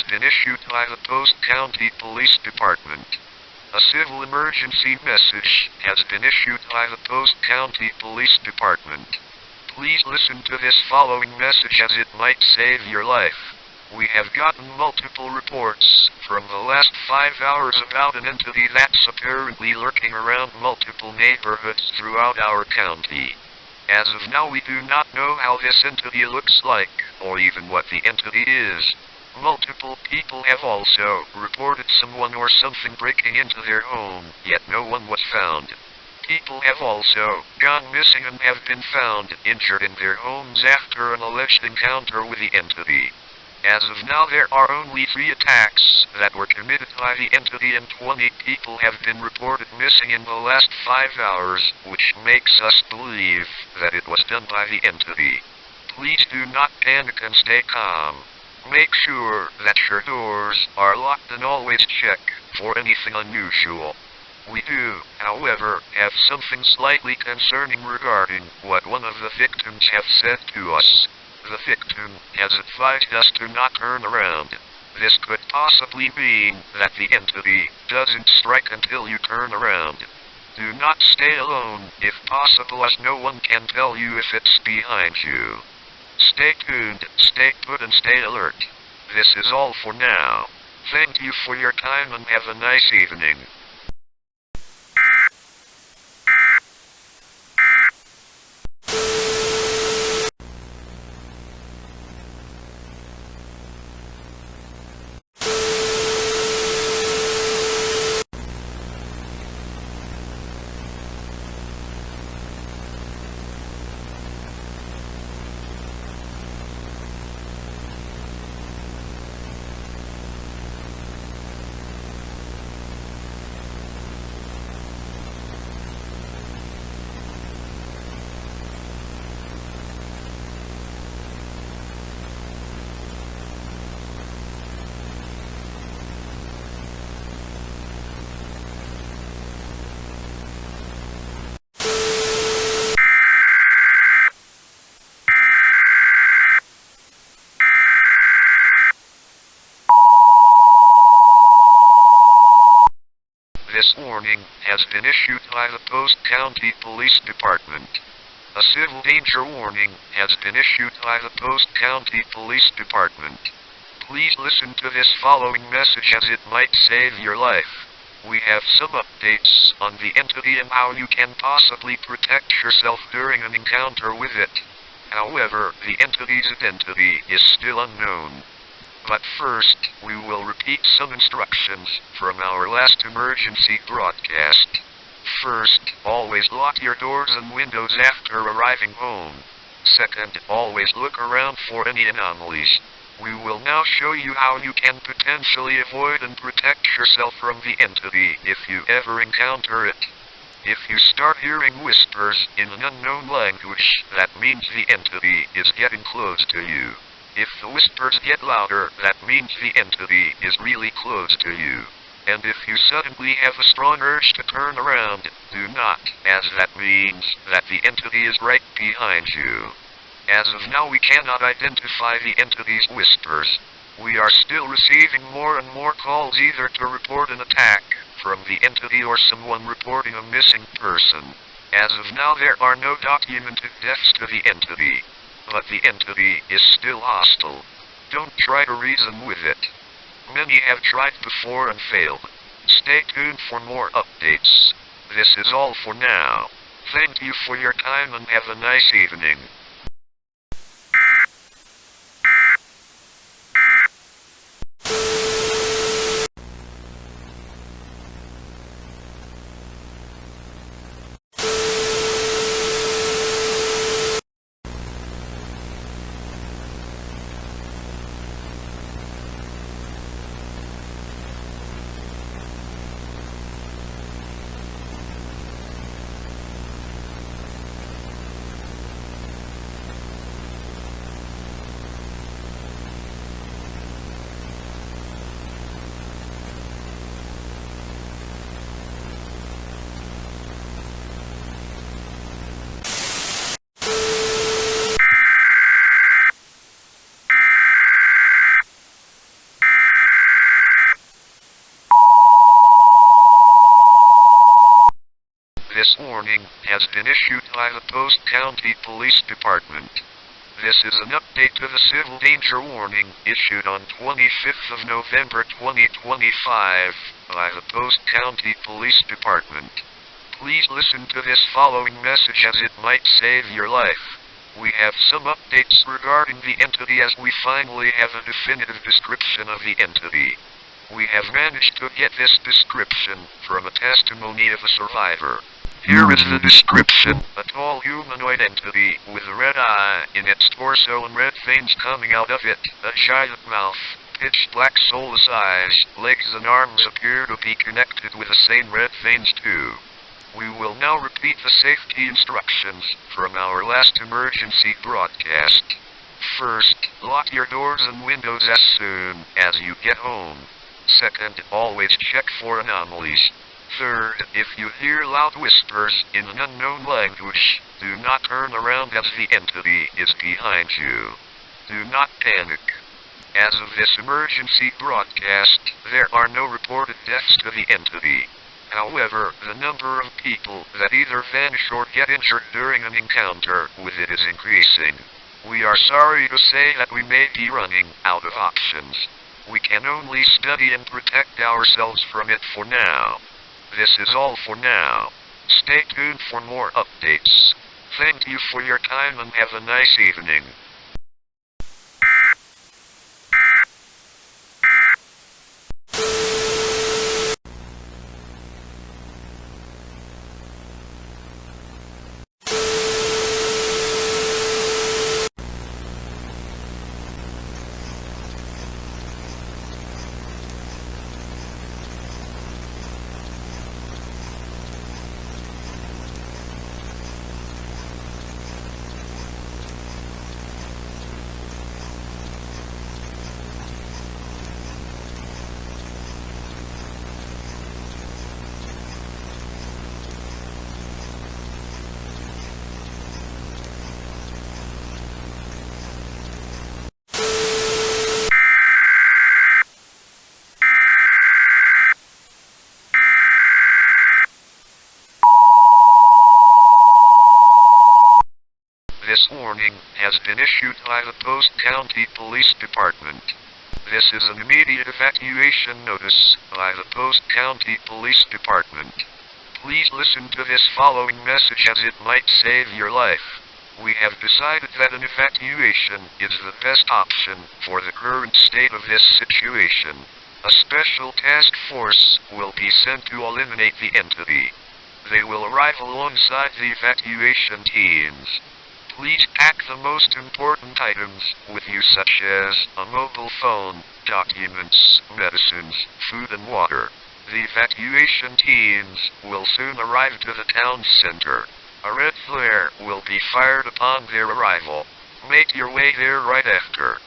been issued by the Post County Police Department. A civil emergency message has been issued by the Post County Police Department. Please listen to this following message as it might save your life. We have gotten multiple reports from the last 5 hours about an entity that's apparently lurking around multiple neighborhoods throughout our county. As of now, we do not know how this entity looks like, or even what the entity is. Multiple people have also reported someone or something breaking into their home, yet no one was found. People have also gone missing and have been found injured in their homes after an alleged encounter with the entity. As of now, there are only 3 attacks that were committed by the entity and 20 people have been reported missing in the last 5 hours, which makes us believe that it was done by the entity. Please do not panic and stay calm. Make sure that your doors are locked and always check for anything unusual. We do, however, have something slightly concerning regarding what one of the victims have said to us. The victim has advised us to not turn around. This could possibly mean that the entity doesn't strike until you turn around. Do not stay alone, if possible, as no one can tell you if it's behind you. Stay tuned, stay put, and stay alert. This is all for now. Thank you for your time and have a nice evening. This warning has been issued by the Post County Police Department. A civil danger warning has been issued by the Post County Police Department. Please listen to this following message as it might save your life. We have some updates on the entity and how you can possibly protect yourself during an encounter with it. However, the entity's identity is still unknown. But first, we will repeat some instructions from our last emergency broadcast. First, always lock your doors and windows after arriving home. Second, always look around for any anomalies. We will now show you how you can potentially avoid and protect yourself from the entity if you ever encounter it. If you start hearing whispers in an unknown language, that means the entity is getting close to you. If the whispers get louder, that means the entity is really close to you. And if you suddenly have a strong urge to turn around, do not, as that means that the entity is right behind you. As of now, we cannot identify the entity's whispers. We are still receiving more and more calls either to report an attack from the entity or someone reporting a missing person. As of now, there are no documented deaths to the entity. But the entity is still hostile. Don't try to reason with it. Many have tried before and failed. Stay tuned for more updates. This is all for now. Thank you for your time and have a nice evening. has been issued by the Post County Police Department. This is an update to the civil danger warning issued on 25th of November 2025 by the Post County Police Department. Please listen to this following message as it might save your life. We have some updates regarding the entity as we finally have a definitive description of the entity. We have managed to get this description from a testimony of a survivor. Here is the description: a tall humanoid entity with a red eye in its torso and red veins coming out of it, a giant mouth, pitch black soulless eyes, legs and arms appear to be connected with the same red veins too. We will now repeat the safety instructions from our last emergency broadcast. First, lock your doors and windows as soon as you get home. Second, always check for anomalies. Third, if you hear loud whispers in an unknown language, do not turn around as the entity is behind you. Do not panic. As of this emergency broadcast, there are no reported deaths to the entity. However, the number of people that either vanish or get injured during an encounter with it is increasing. We are sorry to say that we may be running out of options. We can only study and protect ourselves from it for now. This is all for now. Stay tuned for more updates. Thank you for your time and have a nice evening. This warning has been issued by the Post County Police Department. This is an immediate evacuation notice by the Post County Police Department. Please listen to this following message as it might save your life. We have decided that an evacuation is the best option for the current state of this situation. A special task force will be sent to eliminate the entity. They will arrive alongside the evacuation teams. Please pack the most important items with you, such as a mobile phone, documents, medicines, food and water. The evacuation teams will soon arrive to the town center. A red flare will be fired upon their arrival. Make your way there right after.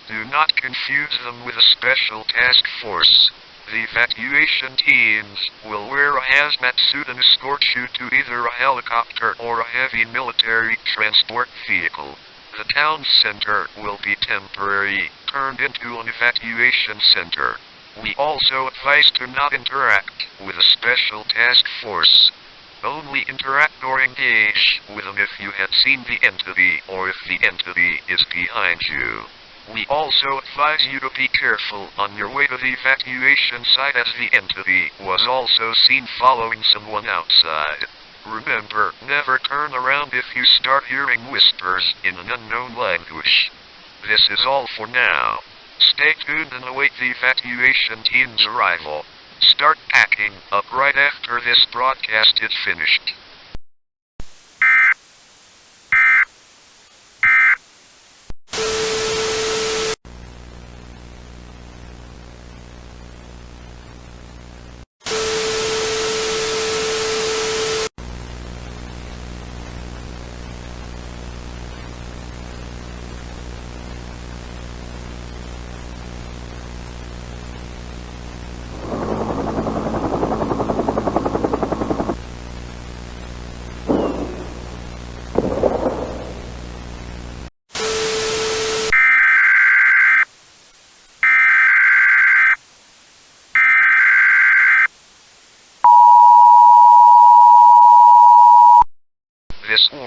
Do not confuse them with a special task force. The evacuation teams will wear a hazmat suit and escort you to either a helicopter or a heavy military transport vehicle. The town center will be temporarily turned into an evacuation center. We also advise to not interact with a special task force. Only interact or engage with them if you have seen the entity or if the entity is behind you. We also advise you to be careful on your way to the evacuation site as the entity was also seen following someone outside. Remember, never turn around if you start hearing whispers in an unknown language. This is all for now. Stay tuned and await the evacuation team's arrival. Start packing up right after this broadcast is finished.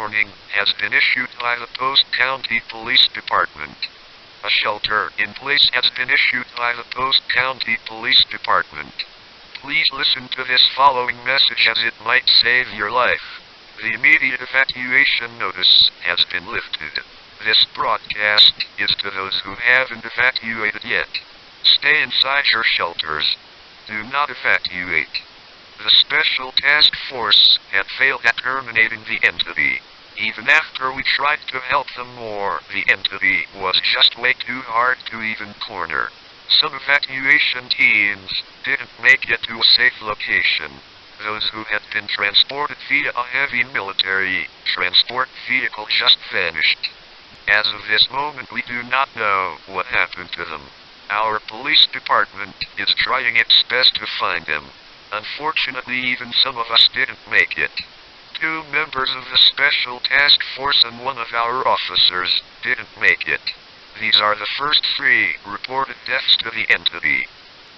warning has been issued by the Post County Police Department. A shelter in place has been issued by the Post County Police Department. Please listen to this following message as it might save your life. The immediate evacuation notice has been lifted. This broadcast is to those who haven't evacuated yet. Stay inside your shelters. Do not evacuate. The Special Task Force had failed at terminating the entity. Even after we tried to help them more, the entity was just way too hard to even corner. Some evacuation teams didn't make it to a safe location. Those who had been transported via a heavy military transport vehicle just vanished. As of this moment, we do not know what happened to them. Our police department is trying its best to find them. Unfortunately, even some of us didn't make it. 2 members of the Special Task Force and 1 of our officers didn't make it. These are the first 3 reported deaths to the entity.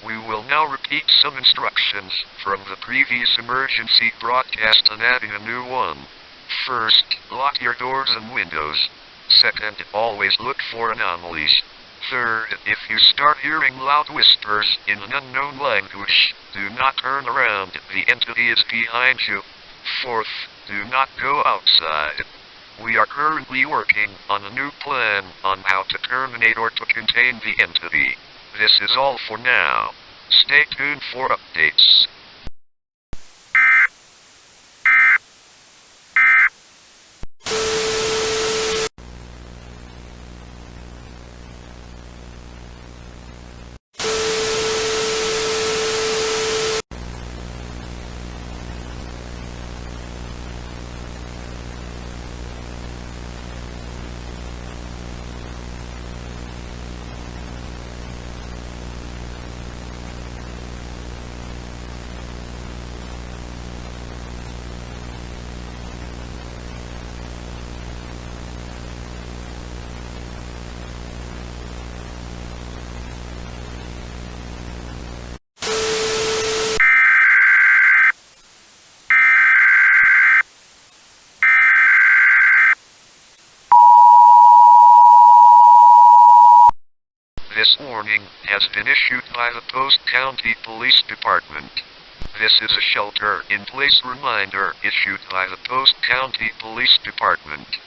We will now repeat some instructions from the previous emergency broadcast and adding a new one. First, lock your doors and windows. Second, always look for anomalies. Third, if you start hearing loud whispers in an unknown language, do not turn around, the entity is behind you. Fourth, do not go outside. We are currently working on a new plan on how to terminate or to contain the entity. This is all for now. Stay tuned for updates. This warning has been issued by the Post County Police Department. This is a shelter-in-place reminder issued by the Post County Police Department.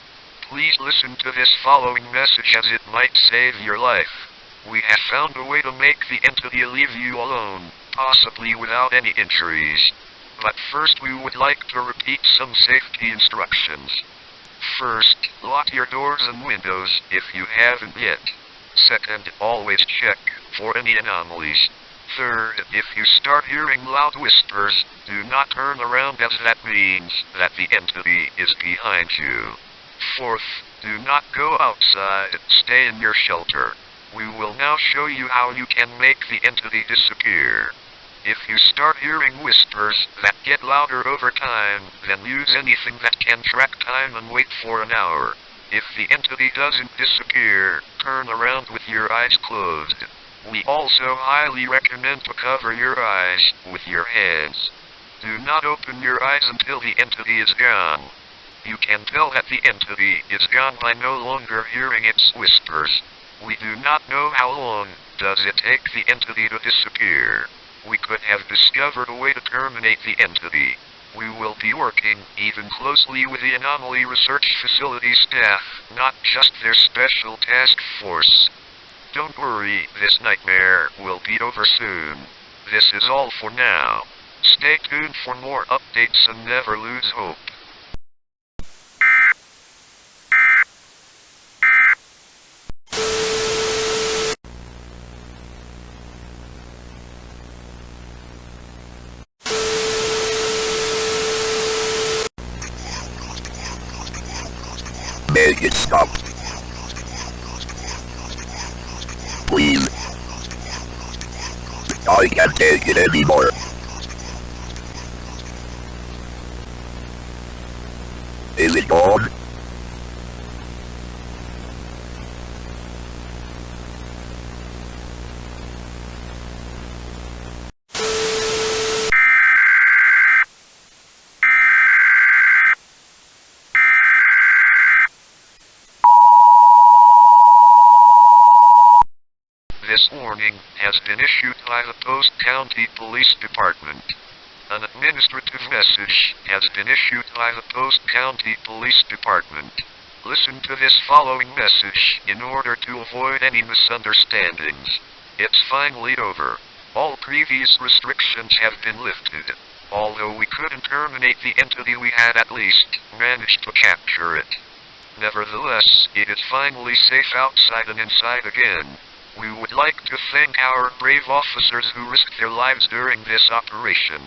Please listen to this following message as it might save your life. We have found a way to make the entity leave you alone, possibly without any injuries. But first we would like to repeat some safety instructions. First, lock your doors and windows if you haven't yet. Second, always check for any anomalies. Third, if you start hearing loud whispers, do not turn around as that means that the entity is behind you. Fourth, do not go outside, stay in your shelter. We will now show you how you can make the entity disappear. If you start hearing whispers that get louder over time, then use anything that can track time and wait for an hour. If the entity doesn't disappear, turn around with your eyes closed. We also highly recommend to cover your eyes with your hands. Do not open your eyes until the entity is gone. You can tell that the entity is gone by no longer hearing its whispers. We do not know how long does it take the entity to disappear. We could have discovered a way to terminate the entity. We will be working even closely with the Anomaly Research Facility staff, not just their Special Task Force. Don't worry, this nightmare will be over soon. This is all for now. Stay tuned for more updates and never lose hope. Make it stop. Please. I can't take it anymore. Is it gone? warning has been issued by the Post County Police Department. An administrative message has been issued by the Post County Police Department. Listen to this following message in order to avoid any misunderstandings. It's finally over. All previous restrictions have been lifted. Although we couldn't terminate the entity, we had at least managed to capture it. Nevertheless, it is finally safe outside and inside again. We would like to thank our brave officers who risked their lives during this operation.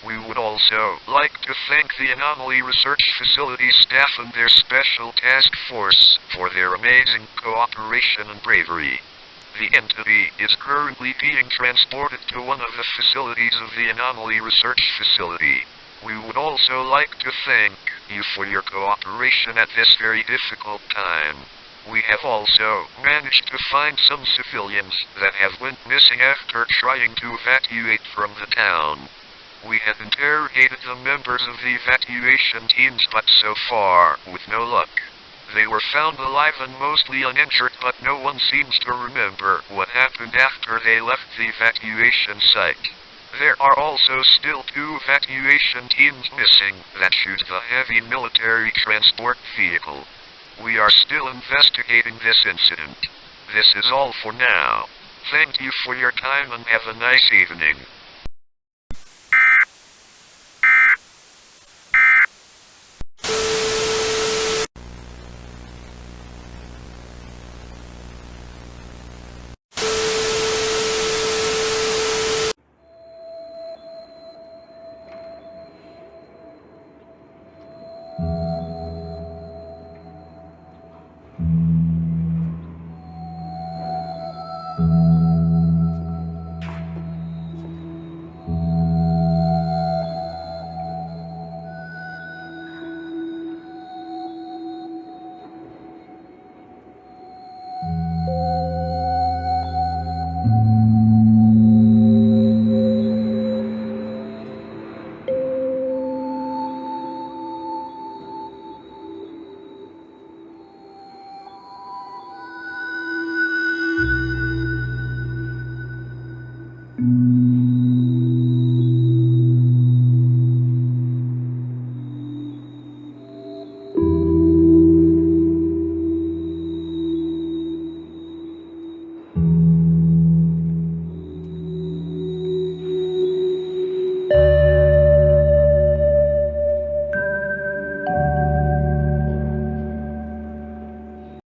We would also like to thank the Anomaly Research Facility staff and their special task force for their amazing cooperation and bravery. The entity is currently being transported to one of the facilities of the Anomaly Research Facility. We would also like to thank you for your cooperation at this very difficult time. We have also managed to find some civilians that have went missing after trying to evacuate from the town. We have interrogated the members of the evacuation teams, but so far, with no luck. They were found alive and mostly uninjured, but no one seems to remember what happened after they left the evacuation site. There are also still 2 evacuation teams missing that used the heavy military transport vehicle. We are still investigating this incident. This is all for now. Thank you for your time and have a nice evening.